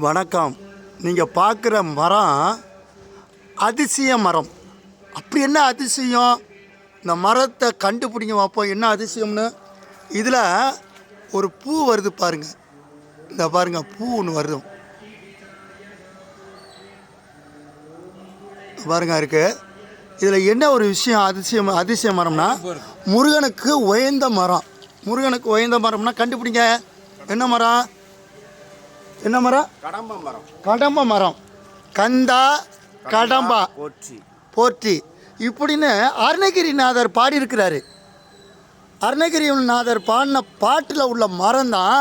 வணக்கம். நீங்கள் பார்க்குற மரம் அதிசய மரம். அப்படி என்ன அதிசயம்? இந்த மரத்தை கண்டுபிடிங்க பார்ப்போம் என்ன அதிசயம்னு. இதில் ஒரு பூ வருது பாருங்க. இந்த பாருங்க, பூ ஒன்று வருது பாருங்க இருக்கு. இதில் என்ன ஒரு விஷயம் அதிசய மரம்னா, முருகனுக்கு உயர்ந்த மரம். முருகனுக்கு உயர்ந்த மரம்னா கண்டுபிடிங்க. என்ன மரம்? என்ன மரம்? கடம்ப மரம். கடம்ப மரம். கந்தா கடம்பா போற்றி இப்படின்னு அருணகிரிநாதர் பாடியிருக்கிறாரு. அருணகிரிநாதர் பாடின பாட்டில் உள்ள மரம் தான்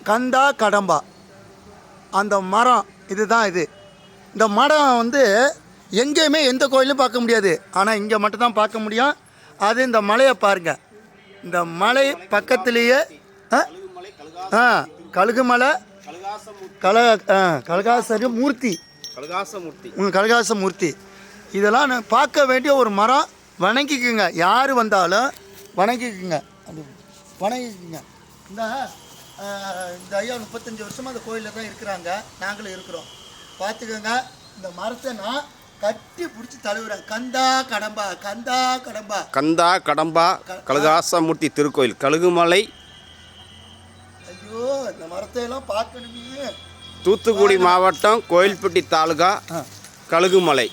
கந்தா கடம்பா. அந்த மரம் இதுதான். இந்த மரம் எங்கேயுமே எந்த கோயிலும் பார்க்க முடியாது, ஆனால் இங்கே மட்டும்தான் பார்க்க முடியும். அது இந்த மலையை பாருங்கள். இந்த மலை பக்கத்திலேயே கழுகுமலை, கலகாசமூர்த்தி இதெல்லாம் பார்க்க வேண்டிய ஒரு மரம். வணங்கிக்குங்க, யார் வந்தாலும் வணங்கிக்குங்க. இந்த ஐயா 35 வருஷமாக அந்த கோயிலில் தான் இருக்கிறாங்க, நாங்களும் இருக்கிறோம். பார்த்துக்கோங்க. இந்த மரத்தை நான் கட்டி பிடிச்சி தழுவுறேன். கந்தா கடம்பா கலகாசமூர்த்தி திருக்கோயில், கழுகுமலை. ஐயோ, இந்த மரத்தை எல்லாம் பார்க்கணுமே. தூத்துக்குடி மாவட்டம் கோயில்பட்டி தாலுகா, கழுகுமலை.